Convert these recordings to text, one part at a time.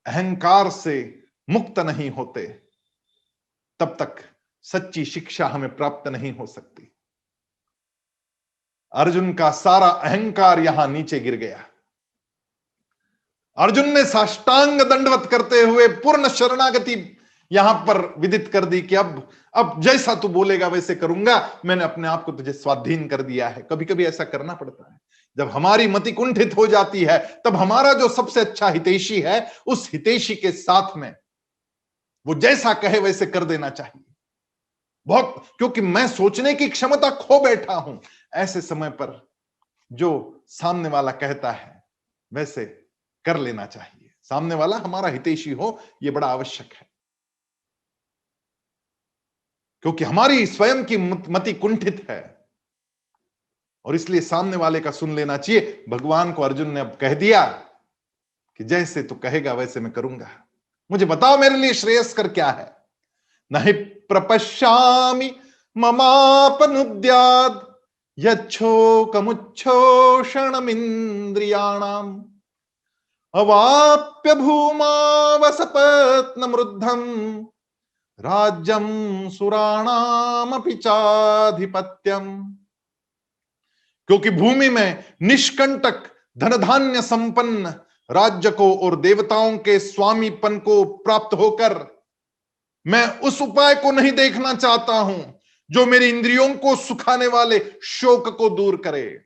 अहंकार से मुक्त नहीं होते, तब तक सच्ची शिक्षा हमें प्राप्त नहीं हो सकती। अर्जुन का सारा अहंकार यहां नीचे गिर गया। अर्जुन ने साष्टांग दंडवत करते हुए पूर्ण शरणागति यहां पर विदित कर दी कि अब जैसा तू बोलेगा वैसे करूंगा, मैंने अपने आप को तुझे स्वाधीन कर दिया है। कभी कभी ऐसा करना पड़ता है। जब हमारी मति कुंठित हो जाती है, तब हमारा जो सबसे अच्छा हितैषी है, उस हितैषी के साथ में वो जैसा कहे वैसे कर देना चाहिए। बहुत, क्योंकि मैं सोचने की क्षमता खो बैठा हूं। ऐसे समय पर जो सामने वाला कहता है वैसे कर लेना चाहिए। सामने वाला हमारा हितैषी हो, यह बड़ा आवश्यक है, क्योंकि हमारी स्वयं की मति कुंठित है और इसलिए सामने वाले का सुन लेना चाहिए। भगवान को अर्जुन ने अब कह दिया कि जैसे तू कहेगा वैसे मैं करूंगा। मुझे बताओ मेरे लिए श्रेयस्कर क्या है। नहीं प्रपश्यामि ममापनुद्याद यच्छोकमुच्छोषणमिन्द्रियाणाम् अवाप्य भूमावसपत्नमृद्धम् राज्यं सुराणामपि चाधिपत्यम। क्योंकि भूमि में निष्कंटक धन धान्य संपन्न राज्य को और देवताओं के स्वामीपन को प्राप्त होकर मैं उस उपाय को नहीं देखना चाहता हूं जो मेरी इंद्रियों को सुखाने वाले शोक को दूर करे।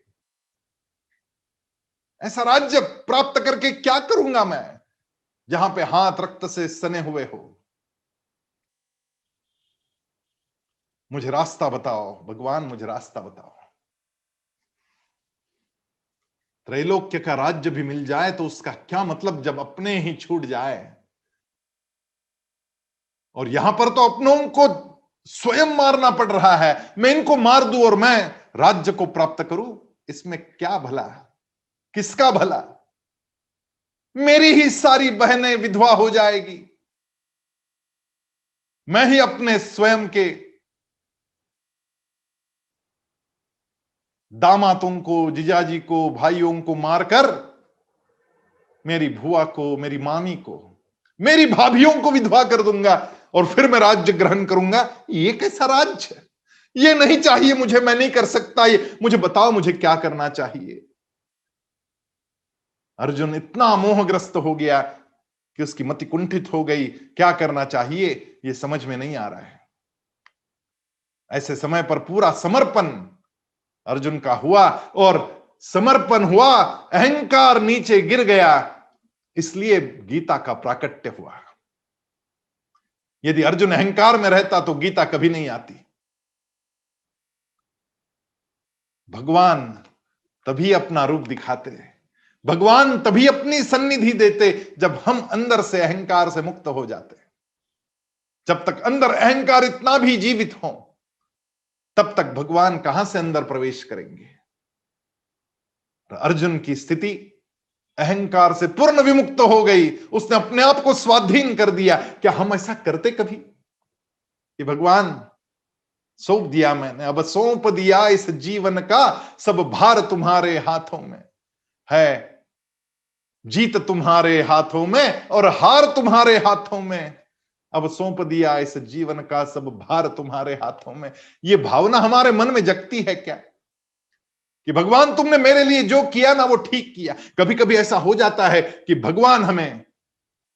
ऐसा राज्य प्राप्त करके क्या करूंगा मैं, जहां पे हाथ रक्त से सने हुए हो। मुझे रास्ता बताओ भगवान, मुझे रास्ता बताओ। त्रैलोक्य का राज्य भी मिल जाए तो उसका क्या मतलब जब अपने ही छूट जाए। और यहां पर तो अपनों को स्वयं मारना पड़ रहा है। मैं इनको मार दूं और मैं राज्य को प्राप्त करूं, इसमें क्या भला, किसका भला। मेरी ही सारी बहनें विधवा हो जाएगी, मैं ही अपने स्वयं के दामातों को, जिजाजी को, भाइयों को मारकर मेरी भुआ को, मेरी मामी को, मेरी भाभियों को विधवा कर दूंगा और फिर मैं राज्य ग्रहण करूंगा। ये कैसा राज्य है? ये नहीं चाहिए मुझे, मैं नहीं कर सकता ये। मुझे बताओ मुझे क्या करना चाहिए। अर्जुन इतना मोहग्रस्त हो गया कि उसकी मति कुंठित हो गई। क्या करना चाहिए ये समझ में नहीं आ रहा है। ऐसे समय पर पूरा समर्पण अर्जुन का हुआ और समर्पण हुआ, अहंकार नीचे गिर गया, इसलिए गीता का प्राकट्य हुआ। यदि अर्जुन अहंकार में रहता तो गीता कभी नहीं आती। भगवान तभी अपना रूप दिखाते, भगवान तभी अपनी सन्निधि देते जब हम अंदर से अहंकार से मुक्त हो जाते। जब तक अंदर अहंकार इतना भी जीवित हो, तब तक भगवान कहां से अंदर प्रवेश करेंगे। अर्जुन की स्थिति अहंकार से पूर्ण विमुक्त हो गई। उसने अपने आप को स्वाधीन कर दिया। क्या हम ऐसा करते कभी कि भगवान सौंप दिया मैंने, अब सौंप दिया इस जीवन का सब भार तुम्हारे हाथों में है। जीत तुम्हारे हाथों में और हार तुम्हारे हाथों में, अब सौंप दिया इस जीवन का सब भार तुम्हारे हाथों में। ये भावना हमारे मन में जगती है क्या कि भगवान तुमने मेरे लिए जो किया ना वो ठीक किया। कभी कभी ऐसा हो जाता है कि भगवान हमें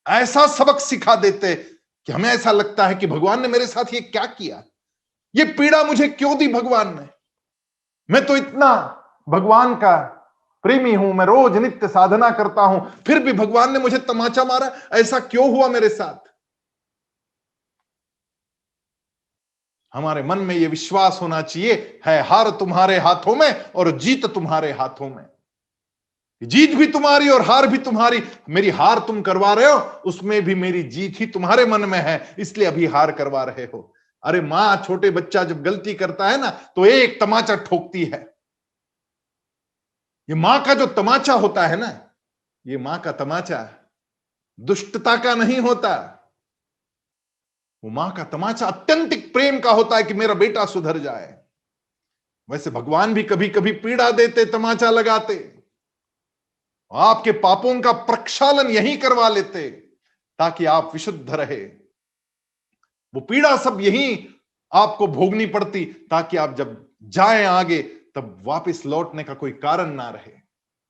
ऐसा सबक सिखा देते कि हमें ऐसा लगता है कि भगवान ने मेरे साथ ये क्या किया, ये पीड़ा मुझे क्यों दी भगवान ने। मैं तो इतना भगवान का प्रेमी हूं, मैं रोज नित्य साधना करता हूं, फिर भी भगवान ने मुझे तमाचा मारा, ऐसा क्यों हुआ मेरे साथ। हमारे मन में यह विश्वास होना चाहिए है हार तुम्हारे हाथों में और जीत तुम्हारे हाथों में। जीत भी तुम्हारी और हार भी तुम्हारी। मेरी हार तुम करवा रहे हो, उसमें भी मेरी जीत ही तुम्हारे मन में है, इसलिए अभी हार करवा रहे हो। अरे मां, छोटे बच्चा जब गलती करता है ना तो एक तमाचा ठोकती है। ये मां का जो तमाचा होता है ना, ये मां का तमाचा दुष्टता का नहीं होता। वो मां का तमाचा अत्यंतिक प्रेम का होता है कि मेरा बेटा सुधर जाए। वैसे भगवान भी कभी कभी पीड़ा देते, तमाचा लगाते, आपके पापों का प्रक्षालन यही करवा लेते। ताकि आप विशुद्ध रहे। वो पीड़ा सब यही आपको भोगनी पड़ती ताकि आप जब जाएं आगे तब वापस लौटने का कोई कारण ना रहे।